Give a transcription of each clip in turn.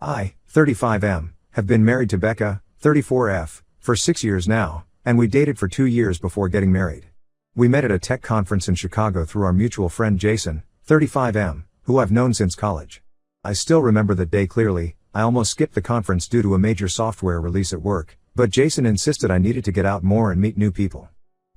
I, 35M, have been married to Becca, 34F, for 6 years now, and we dated for 2 years before getting married. We met at a tech conference in Chicago through our mutual friend Jason, 35M, who I've known since college. I still remember that day clearly. I almost skipped the conference due to a major software release at work, but Jason insisted I needed to get out more and meet new people.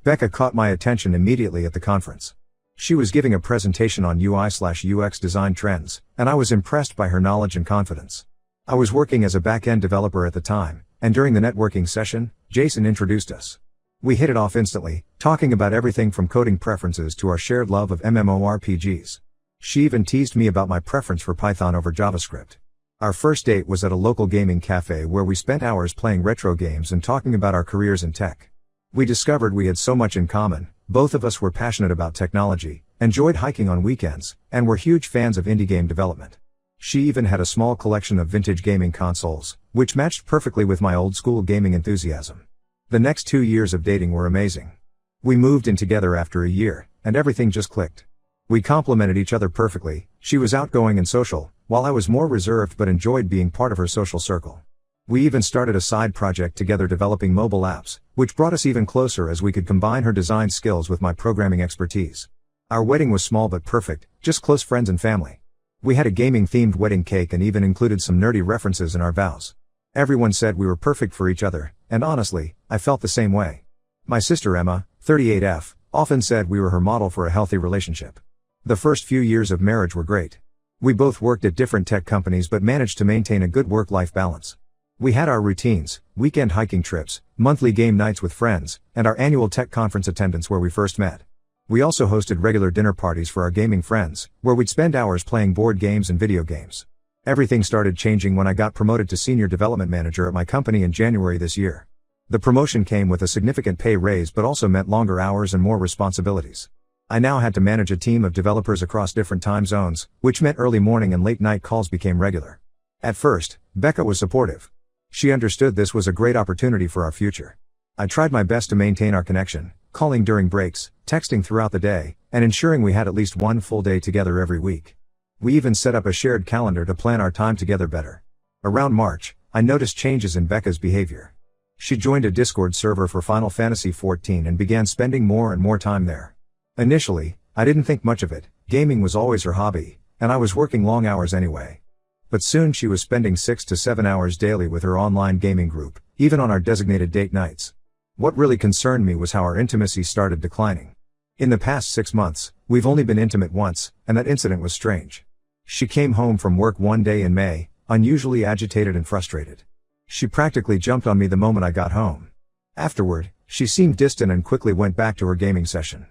Becca caught my attention immediately at the conference. She was giving a presentation on UI/UX design trends, and I was impressed by her knowledge and confidence. I was working as a back-end developer at the time, and during the networking session, Jason introduced us. We hit it off instantly, talking about everything from coding preferences to our shared love of MMORPGs. She even teased me about my preference for Python over JavaScript. Our first date was at a local gaming cafe where we spent hours playing retro games and talking about our careers in tech. We discovered we had so much in common. Both of us were passionate about technology, enjoyed hiking on weekends, and were huge fans of indie game development. She even had a small collection of vintage gaming consoles, which matched perfectly with my old-school gaming enthusiasm. The next 2 years of dating were amazing. We moved in together after a year, and everything just clicked. We complemented each other perfectly. She was outgoing and social, while I was more reserved but enjoyed being part of her social circle. We even started a side project together developing mobile apps, which brought us even closer as we could combine her design skills with my programming expertise. Our wedding was small but perfect, just close friends and family. We had a gaming-themed wedding cake and even included some nerdy references in our vows. Everyone said we were perfect for each other, and honestly, I felt the same way. My sister Emma, 38F, often said we were her model for a healthy relationship. The first few years of marriage were great. We both worked at different tech companies but managed to maintain a good work-life balance. We had our routines, weekend hiking trips, monthly game nights with friends, and our annual tech conference attendance where we first met. We also hosted regular dinner parties for our gaming friends, where we'd spend hours playing board games and video games. Everything started changing when I got promoted to Senior Development Manager at my company in January this year. The promotion came with a significant pay raise but also meant longer hours and more responsibilities. I now had to manage a team of developers across different time zones, which meant early morning and late night calls became regular. At first, Becca was supportive. She understood this was a great opportunity for our future. I tried my best to maintain our connection, calling during breaks, texting throughout the day, and ensuring we had at least one full day together every week. We even set up a shared calendar to plan our time together better. Around March, I noticed changes in Becca's behavior. She joined a Discord server for Final Fantasy XIV and began spending more and more time there. Initially, I didn't think much of it. Gaming was always her hobby, and I was working long hours anyway. But soon she was spending 6 to 7 hours daily with her online gaming group, even on our designated date nights. What really concerned me was how our intimacy started declining. In the past 6 months, we've only been intimate once, and that incident was strange. She came home from work one day in May, unusually agitated and frustrated. She practically jumped on me the moment I got home. Afterward, she seemed distant and quickly went back to her gaming session.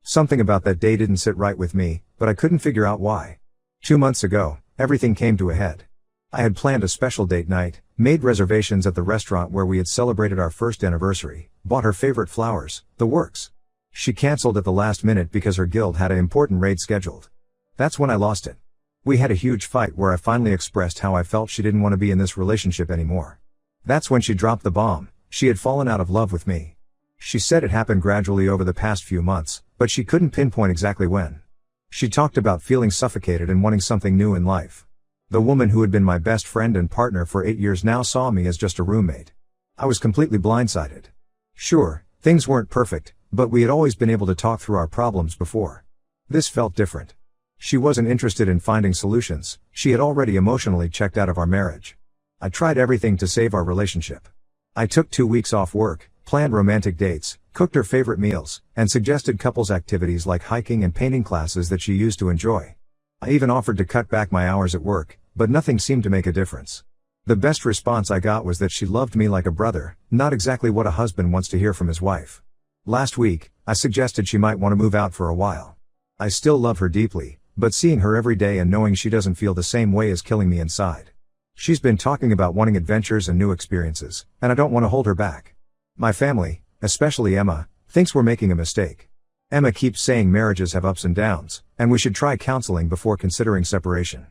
Something about that day didn't sit right with me, but I couldn't figure out why. 2 months ago, everything came to a head. I had planned a special date night, made reservations at the restaurant where we had celebrated our first anniversary, bought her favorite flowers, the works. She canceled at the last minute because her guild had an important raid scheduled. That's when I lost it. We had a huge fight where I finally expressed how I felt she didn't want to be in this relationship anymore. That's when she dropped the bomb. She had fallen out of love with me. She said it happened gradually over the past few months, but she couldn't pinpoint exactly when. She talked about feeling suffocated and wanting something new in life. The woman who had been my best friend and partner for 8 years now saw me as just a roommate. I was completely blindsided. Sure, things weren't perfect, but we had always been able to talk through our problems before. This felt different. She wasn't interested in finding solutions. She had already emotionally checked out of our marriage. I tried everything to save our relationship. I took 2 weeks off work, planned romantic dates, cooked her favorite meals, and suggested couples activities like hiking and painting classes that she used to enjoy. I even offered to cut back my hours at work, but nothing seemed to make a difference. The best response I got was that she loved me like a brother, not exactly what a husband wants to hear from his wife. Last week, I suggested she might want to move out for a while. I still love her deeply, but seeing her every day and knowing she doesn't feel the same way is killing me inside. She's been talking about wanting adventures and new experiences, and I don't want to hold her back. My family, especially Emma, thinks we're making a mistake. Emma keeps saying marriages have ups and downs, and we should try counseling before considering separation.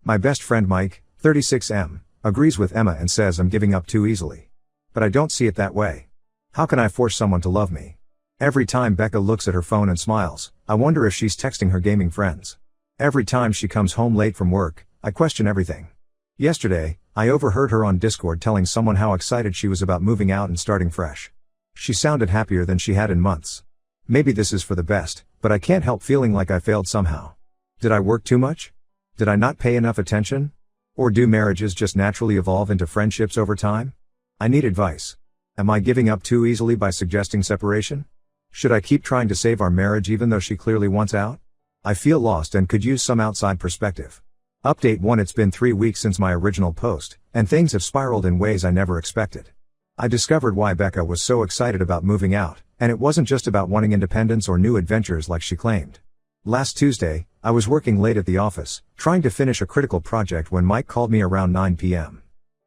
My best friend Mike, 36M, agrees with Emma and says I'm giving up too easily. But I don't see it that way. How can I force someone to love me? Every time Becca looks at her phone and smiles, I wonder if she's texting her gaming friends. Every time she comes home late from work, I question everything. Yesterday, I overheard her on Discord telling someone how excited she was about moving out and starting fresh. She sounded happier than she had in months. Maybe this is for the best, but I can't help feeling like I failed somehow. Did I work too much? Did I not pay enough attention? Or do marriages just naturally evolve into friendships over time? I need advice. Am I giving up too easily by suggesting separation? Should I keep trying to save our marriage even though she clearly wants out? I feel lost and could use some outside perspective. Update 1. It's been 3 weeks since my original post, and things have spiraled in ways I never expected. I discovered why Becca was so excited about moving out, and it wasn't just about wanting independence or new adventures like she claimed. Last Tuesday, I was working late at the office, trying to finish a critical project when Mike called me around 9 p.m.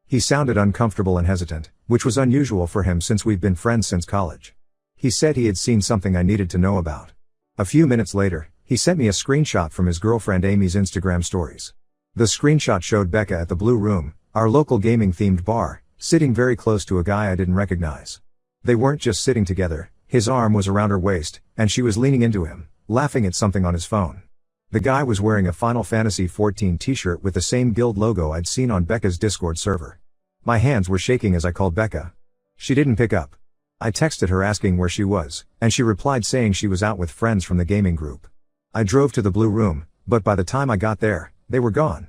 He sounded uncomfortable and hesitant, which was unusual for him since we've been friends since college. He said he had seen something I needed to know about. A few minutes later, he sent me a screenshot from his girlfriend Amy's Instagram stories. The screenshot showed Becca at the Blue Room, our local gaming-themed bar, sitting very close to a guy I didn't recognize. They weren't just sitting together, his arm was around her waist, and she was leaning into him, laughing at something on his phone. The guy was wearing a Final Fantasy XIV t-shirt with the same guild logo I'd seen on Becca's Discord server. My hands were shaking as I called Becca. She didn't pick up. I texted her asking where she was, and she replied saying she was out with friends from the gaming group. I drove to the Blue Room, but by the time I got there, they were gone.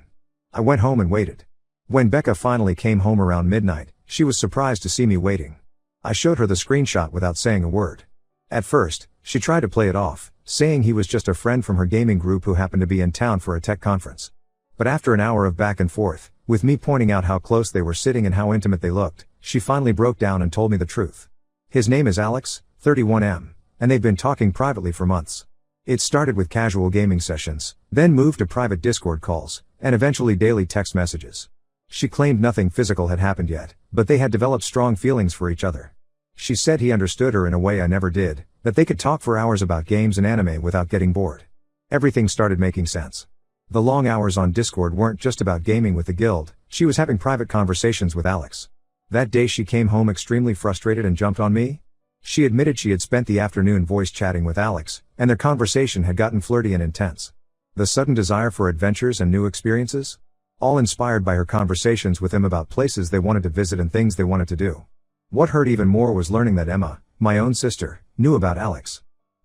I went home and waited. When Becca finally came home around midnight, she was surprised to see me waiting. I showed her the screenshot without saying a word. At first, she tried to play it off, saying he was just a friend from her gaming group who happened to be in town for a tech conference. But after an hour of back and forth, with me pointing out how close they were sitting and how intimate they looked, she finally broke down and told me the truth. His name is Alex, 31M, and they've been talking privately for months. It started with casual gaming sessions, then moved to private Discord calls, and eventually daily text messages. She claimed nothing physical had happened yet, but they had developed strong feelings for each other. She said he understood her in a way I never did, that they could talk for hours about games and anime without getting bored. Everything started making sense. The long hours on Discord weren't just about gaming with the guild, she was having private conversations with Alex. That day she came home extremely frustrated and jumped on me. She admitted she had spent the afternoon voice chatting with Alex, and their conversation had gotten flirty and intense. The sudden desire for adventures and new experiences? All inspired by her conversations with him about places they wanted to visit and things they wanted to do. What hurt even more was learning that Emma, my own sister, knew about Alex.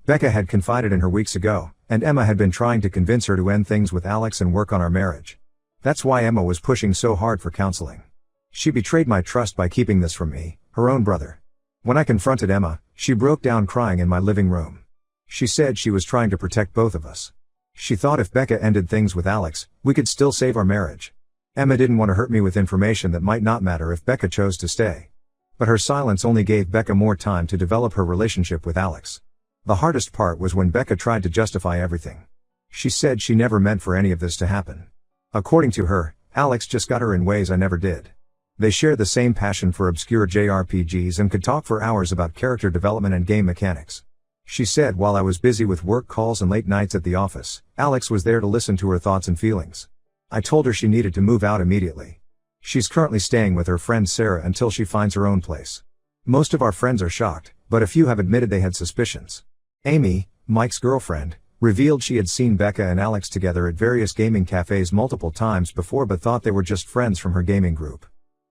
Becca had confided in her weeks ago, and Emma had been trying to convince her to end things with Alex and work on our marriage. That's why Emma was pushing so hard for counseling. She betrayed my trust by keeping this from me, her own brother. When I confronted Emma, she broke down crying in my living room. She said she was trying to protect both of us. She thought if Becca ended things with Alex, we could still save our marriage. Emma didn't want to hurt me with information that might not matter if Becca chose to stay. But her silence only gave Becca more time to develop her relationship with Alex. The hardest part was when Becca tried to justify everything. She said she never meant for any of this to happen. According to her, Alex just got her in ways I never did. They shared the same passion for obscure JRPGs and could talk for hours about character development and game mechanics. She said while I was busy with work calls and late nights at the office, Alex was there to listen to her thoughts and feelings. I told her she needed to move out immediately. She's currently staying with her friend Sarah until she finds her own place. Most of our friends are shocked, but a few have admitted they had suspicions. Amy, Mike's girlfriend, revealed she had seen Becca and Alex together at various gaming cafes multiple times before but thought they were just friends from her gaming group.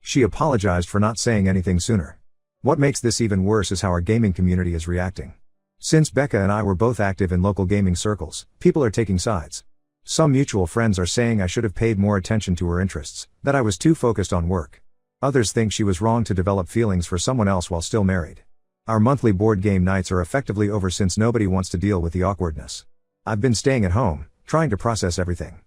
She apologized for not saying anything sooner. What makes this even worse is how our gaming community is reacting. Since Becca and I were both active in local gaming circles, people are taking sides. Some mutual friends are saying I should have paid more attention to her interests, that I was too focused on work. Others think she was wrong to develop feelings for someone else while still married. Our monthly board game nights are effectively over since nobody wants to deal with the awkwardness. I've been staying at home, trying to process everything.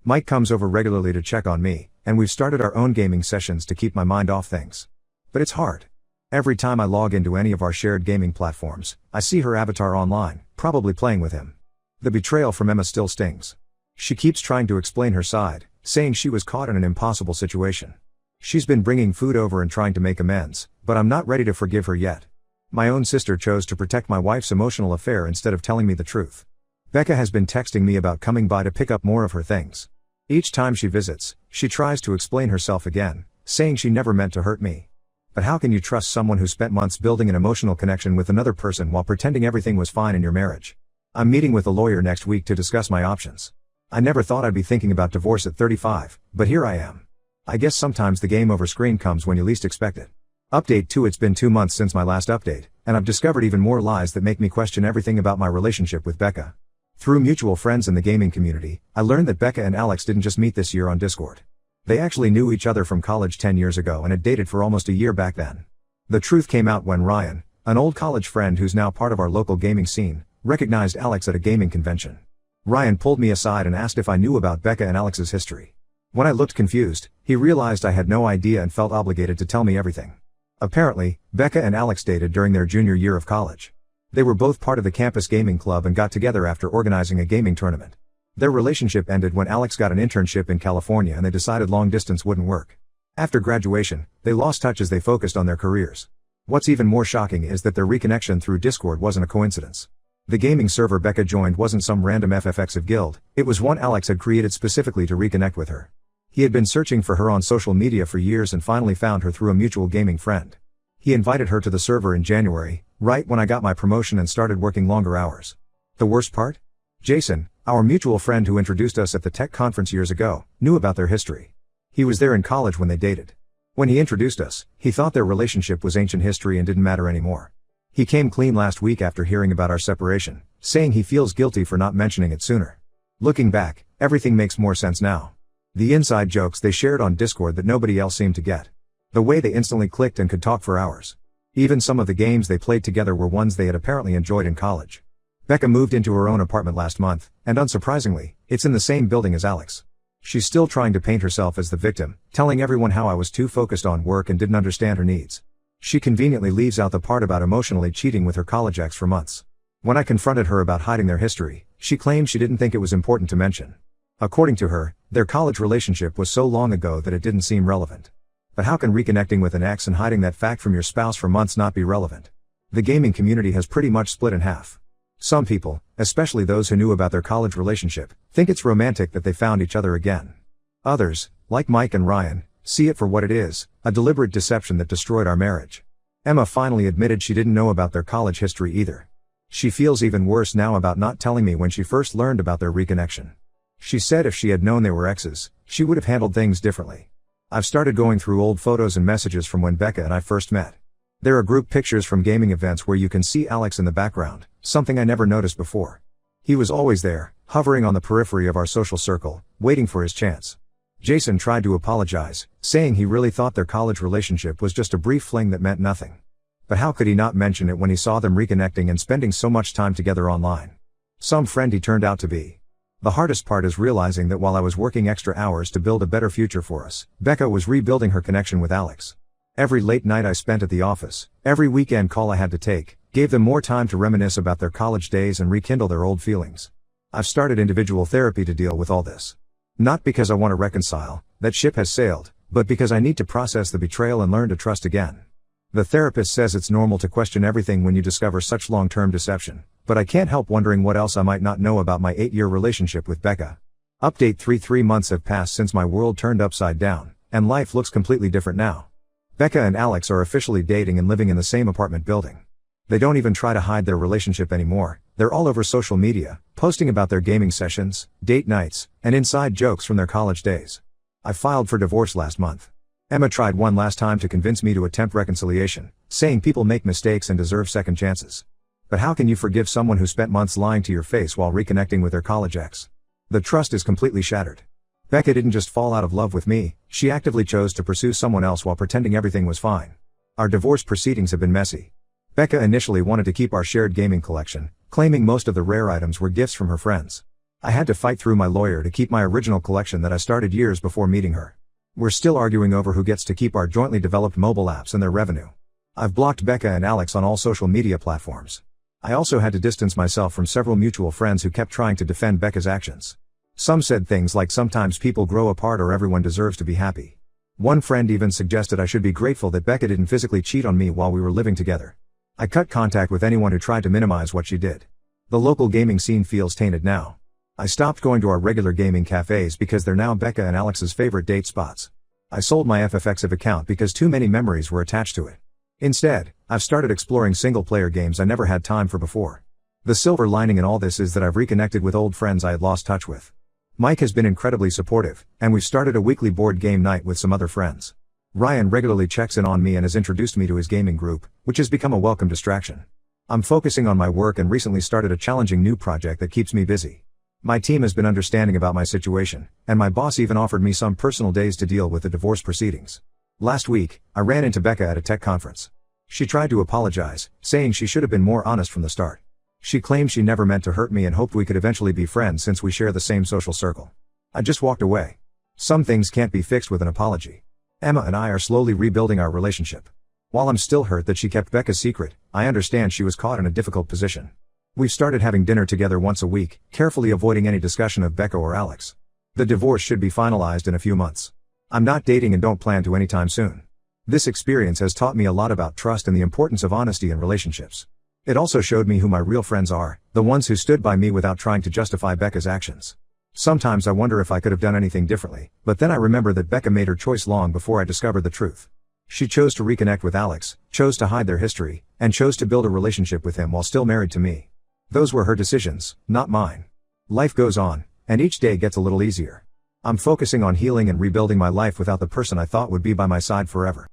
Mike comes over regularly to check on me, and we've started our own gaming sessions to keep my mind off things. But it's hard. Every time I log into any of our shared gaming platforms, I see her avatar online, probably playing with him. The betrayal from Emma still stings. She keeps trying to explain her side, saying she was caught in an impossible situation. She's been bringing food over and trying to make amends, but I'm not ready to forgive her yet. My own sister chose to protect my wife's emotional affair instead of telling me the truth. Becca has been texting me about coming by to pick up more of her things. Each time she visits, she tries to explain herself again, saying she never meant to hurt me. But how can you trust someone who spent months building an emotional connection with another person while pretending everything was fine in your marriage? I'm meeting with a lawyer next week to discuss my options. I never thought I'd be thinking about divorce at 35, but here I am. I guess sometimes the game over screen comes when you least expect it. Update 2. It's been 2 months since my last update, and I've discovered even more lies that make me question everything about my relationship with Becca. Through mutual friends in the gaming community, I learned that Becca and Alex didn't just meet this year on Discord. They actually knew each other from college 10 years ago and had dated for almost a year back then. The truth came out when Ryan, an old college friend who's now part of our local gaming scene, recognized Alex at a gaming convention. Ryan pulled me aside and asked if I knew about Becca and Alex's history. When I looked confused, he realized I had no idea and felt obligated to tell me everything. Apparently, Becca and Alex dated during their junior year of college. They were both part of the campus gaming club and got together after organizing a gaming tournament. Their relationship ended when Alex got an internship in California and they decided long distance wouldn't work. After graduation, they lost touch as they focused on their careers. What's even more shocking is that their reconnection through Discord wasn't a coincidence. The gaming server Becca joined wasn't some random FFX guild, it was one Alex had created specifically to reconnect with her. He had been searching for her on social media for years and finally found her through a mutual gaming friend. He invited her to the server in January, right when I got my promotion and started working longer hours. The worst part? Jason, our mutual friend who introduced us at the tech conference years ago, knew about their history. He was there in college when they dated. When he introduced us, he thought their relationship was ancient history and didn't matter anymore. He came clean last week after hearing about our separation, saying he feels guilty for not mentioning it sooner. Looking back, everything makes more sense now. The inside jokes they shared on Discord that nobody else seemed to get. The way they instantly clicked and could talk for hours. Even some of the games they played together were ones they had apparently enjoyed in college. Becca moved into her own apartment last month, and unsurprisingly, it's in the same building as Alex. She's still trying to paint herself as the victim, telling everyone how I was too focused on work and didn't understand her needs. She conveniently leaves out the part about emotionally cheating with her college ex for months. When I confronted her about hiding their history, she claimed she didn't think it was important to mention. According to her, their college relationship was so long ago that it didn't seem relevant. But how can reconnecting with an ex and hiding that fact from your spouse for months not be relevant? The gaming community has pretty much split in half. Some people, especially those who knew about their college relationship, think it's romantic that they found each other again. Others, like Mike and Ryan, see it for what it is, a deliberate deception that destroyed our marriage. Emma finally admitted she didn't know about their college history either. She feels even worse now about not telling me when she first learned about their reconnection. She said if she had known they were exes, she would have handled things differently. I've started going through old photos and messages from when Becca and I first met. There are group pictures from gaming events where you can see Alex in the background, something I never noticed before. He was always there, hovering on the periphery of our social circle, waiting for his chance. Jason tried to apologize, saying he really thought their college relationship was just a brief fling that meant nothing. But how could he not mention it when he saw them reconnecting and spending so much time together online? Some friend he turned out to be. The hardest part is realizing that while I was working extra hours to build a better future for us, Becca was rebuilding her connection with Alex. Every late night I spent at the office, every weekend call I had to take, gave them more time to reminisce about their college days and rekindle their old feelings. I've started individual therapy to deal with all this. Not because I want to reconcile, that ship has sailed, but because I need to process the betrayal and learn to trust again. The therapist says it's normal to question everything when you discover such long-term deception, but I can't help wondering what else I might not know about my 8-year relationship with Becca. Update 3 months have passed since my world turned upside down, and life looks completely different now. Becca and Alex are officially dating and living in the same apartment building. They don't even try to hide their relationship anymore, they're all over social media, posting about their gaming sessions, date nights, and inside jokes from their college days. I filed for divorce last month. Emma tried one last time to convince me to attempt reconciliation, saying people make mistakes and deserve second chances. But how can you forgive someone who spent months lying to your face while reconnecting with their college ex? The trust is completely shattered. Becca didn't just fall out of love with me, she actively chose to pursue someone else while pretending everything was fine. Our divorce proceedings have been messy. Becca initially wanted to keep our shared gaming collection, claiming most of the rare items were gifts from her friends. I had to fight through my lawyer to keep my original collection that I started years before meeting her. We're still arguing over who gets to keep our jointly developed mobile apps and their revenue. I've blocked Becca and Alex on all social media platforms. I also had to distance myself from several mutual friends who kept trying to defend Becca's actions. Some said things like sometimes people grow apart or everyone deserves to be happy. One friend even suggested I should be grateful that Becca didn't physically cheat on me while we were living together. I cut contact with anyone who tried to minimize what she did. The local gaming scene feels tainted now. I stopped going to our regular gaming cafes because they're now Becca and Alex's favorite date spots. I sold my FFXive account because too many memories were attached to it. Instead, I've started exploring single-player games I never had time for before. The silver lining in all this is that I've reconnected with old friends I had lost touch with. Mike has been incredibly supportive, and we've started a weekly board game night with some other friends. Ryan regularly checks in on me and has introduced me to his gaming group, which has become a welcome distraction. I'm focusing on my work and recently started a challenging new project that keeps me busy. My team has been understanding about my situation, and my boss even offered me some personal days to deal with the divorce proceedings. Last week, I ran into Becca at a tech conference. She tried to apologize, saying she should have been more honest from the start. She claimed she never meant to hurt me and hoped we could eventually be friends since we share the same social circle. I just walked away. Some things can't be fixed with an apology. Emma and I are slowly rebuilding our relationship. While I'm still hurt that she kept Becca's secret, I understand she was caught in a difficult position. We've started having dinner together once a week, carefully avoiding any discussion of Becca or Alex. The divorce should be finalized in a few months. I'm not dating and don't plan to anytime soon. This experience has taught me a lot about trust and the importance of honesty in relationships. It also showed me who my real friends are, the ones who stood by me without trying to justify Becca's actions. Sometimes I wonder if I could have done anything differently, but then I remember that Becca made her choice long before I discovered the truth. She chose to reconnect with Alex, chose to hide their history, and chose to build a relationship with him while still married to me. Those were her decisions, not mine. Life goes on, and each day gets a little easier. I'm focusing on healing and rebuilding my life without the person I thought would be by my side forever.